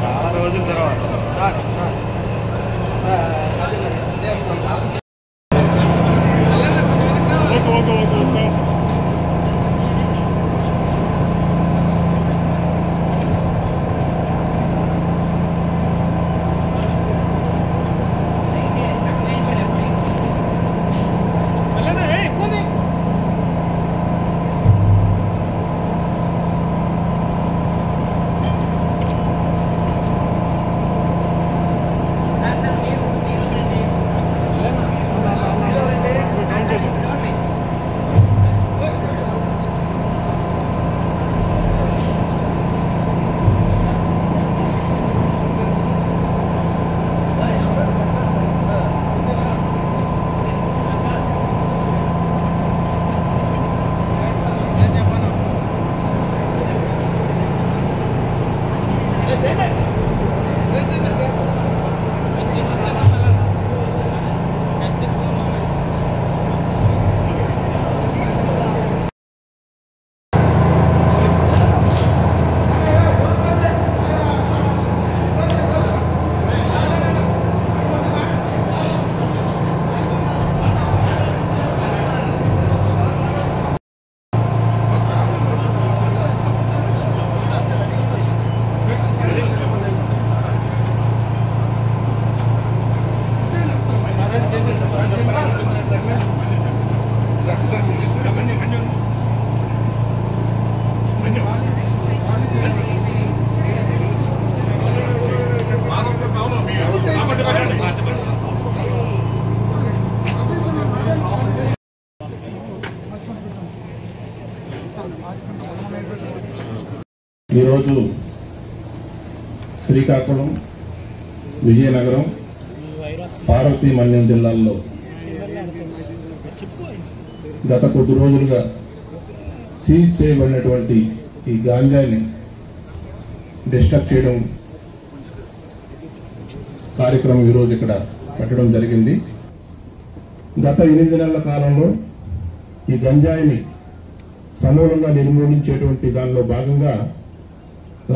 చాలా రోజుల తర్వాత ఈరోజు శ్రీకాకుళం, విజయనగరం, పార్వతీమన్యం జిల్లాల్లో గత కొద్ది రోజులుగా సీజ్ చేయబడినటువంటి ఈ గాంజాని డిస్ట్రక్ట్ చేయడం కార్యక్రమం ఈరోజు ఇక్కడ పెట్టడం జరిగింది. గత 8 నెలల కాలంలో ఈ గంజాయిని సమూలంగా నిర్మూలించేటువంటి దానిలో భాగంగా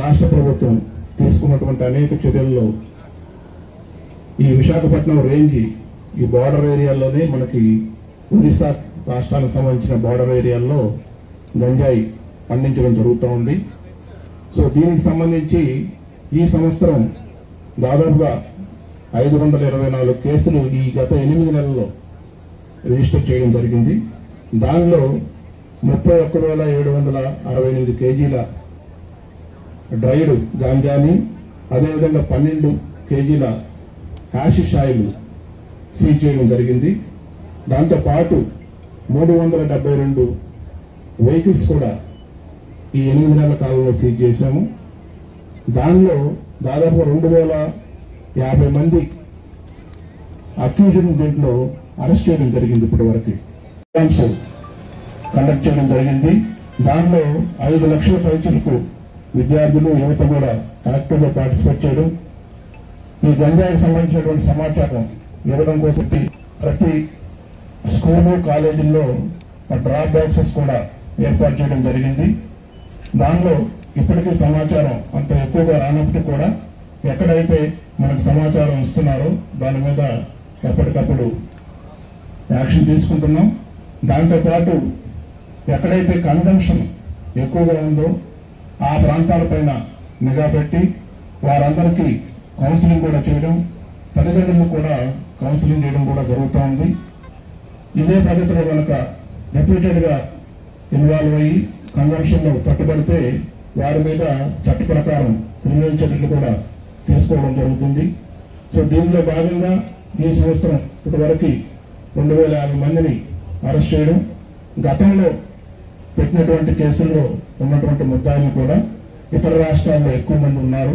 రాష్ట్ర ప్రభుత్వం తీసుకున్నటువంటి అనేక చర్యల్లో ఈ విశాఖపట్నం రేంజ్ ఈ బార్డర్ ఏరియాల్లోనే మనకి ఒరిస్సా రాష్ట్రానికి సంబంధించిన బార్డర్ ఏరియాల్లో గంజాయి పండించడం జరుగుతూ ఉంది. సో దీనికి సంబంధించి ఈ సంవత్సరం దాదాపుగా 524 కేసులు ఈ గత 8 నెలల్లో రిజిస్టర్ చేయడం జరిగింది. దానిలో 31,768 కేజీల డ్రైడ్ గాంజాని, అదేవిధంగా 12 కేజీల హ్యాషిష్ ఆయిల్ సీజ్ చేయడం జరిగింది. దాంతోపాటు 372 వెహికల్స్ కూడా ఈ 8 నెలల కాలంలో సీజ్ చేశాము. దానిలో దాదాపు 2,050 మంది అక్యూజ్డ్ దీంట్లో అరెస్ట్ చేయడం జరిగింది. ఇప్పటి వరకు కండక్ట్ చేయడం జరిగింది. దానిలో 5 లక్షల పైచులకు విద్యార్థులు, యువత కూడా యాక్టివ్గా పార్టిసిపేట్ చేయడం, ఈ గంజాయికి సంబంధించినటువంటి సమాచారం ఇవ్వడం కోసం ప్రతి స్కూలు, కాలేజీల్లో డ్రాప్ బాక్సెస్ కూడా ఏర్పాటు చేయడం జరిగింది. దానిలో ఇప్పటికీ సమాచారం అంత ఎక్కువగా రానప్పటికీ కూడా ఎక్కడైతే మనకు సమాచారం ఇస్తున్నారో దాని మీద ఎప్పటికప్పుడు యాక్షన్ తీసుకుంటున్నాం. దాంతోపాటు ఎక్కడైతే కన్జంప్షన్ ఎక్కువగా ఉందో ఆ ప్రాంతాలపైన నిఘా పెట్టి వారందరికీ కౌన్సిలింగ్ కూడా చేయడం, తల్లిదండ్రులకు కూడా కౌన్సిలింగ్ చేయడం కూడా జరుగుతూ ఉంది. ఇదే పద్ధతిలో కనుక రిపీటెడ్గా ఇన్వాల్వ్ అయ్యి కన్వెన్షన్లో పట్టుబడితే వారి మీద చట్ట ప్రకారం క్రిమినల్ చర్యలు కూడా తీసుకోవడం జరుగుతుంది. సో దీనిలో భాగంగా ఈ సంవత్సరం ఇప్పటి వరకు 2,050 మందిని అరెస్ట్ చేయడం, గతంలో పెట్టినటువంటి కేసుల్లో ఉన్నటువంటి ముద్దాయిలు కూడా ఇతర రాష్ట్రాల్లో ఎక్కువ మంది ఉన్నారు.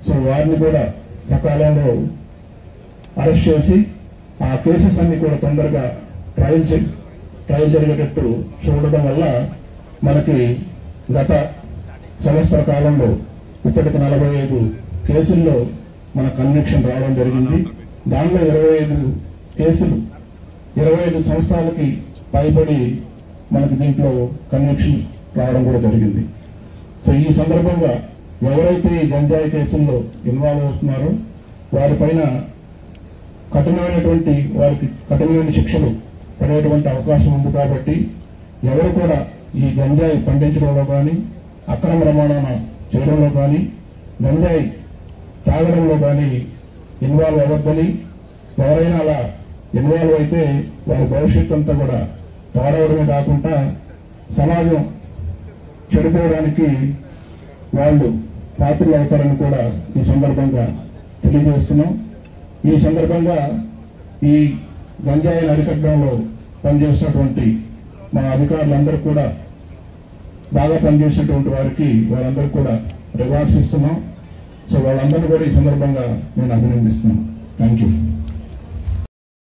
సో వారిని కూడా సకాలంలో అరెస్ట్ చేసి ఆ కేసెస్ అన్ని కూడా తొందరగా ట్రయల్ జరిగేటట్టు చూడడం వల్ల మనకి గత సంవత్సర కాలంలో ఇప్పటికి 45 కేసుల్లో మన కన్విక్షన్ రావడం జరిగింది. దానిలో 25 కేసులు 25 సంవత్సరాలకి పైబడి మనకి దీంట్లో కన్విక్షన్ రావడం కూడా జరిగింది. సో ఈ సందర్భంగా ఎవరైతే ఈ గంజాయి కేసుల్లో ఇన్వాల్వ్ అవుతున్నారో వారిపైన వారికి కఠినమైన శిక్షలు పడేటువంటి అవకాశం ఉంది. కాబట్టి ఎవరు కూడా ఈ గంజాయి పండించడంలో కానీ, అక్రమ రవాణా చేయడంలో కానీ, గంజాయి తాగడంలో కానీ ఇన్వాల్వ్ అవ్వద్దని, ఎవరైనా అలా ఇన్వాల్వ్ అయితే వారి భవిష్యత్తు అంతా కూడా పాడవడమే కాకుండా సమాజం చెడిపోవడానికి వాళ్ళు పాత్రలు అవుతారని కూడా ఈ సందర్భంగా తెలియజేస్తున్నాం. ఈ సందర్భంగా ఈ గంజాయిని అరికట్టడంలో పనిచేసినటువంటి మా అధికారులందరూ కూడా బాగా పనిచేసినటువంటి వాళ్ళందరూ కూడా రివార్డ్స్ ఇస్తున్నాం. సో వాళ్ళందరూ కూడా ఈ సందర్భంగా నేను అభినందిస్తున్నాను. Thank you.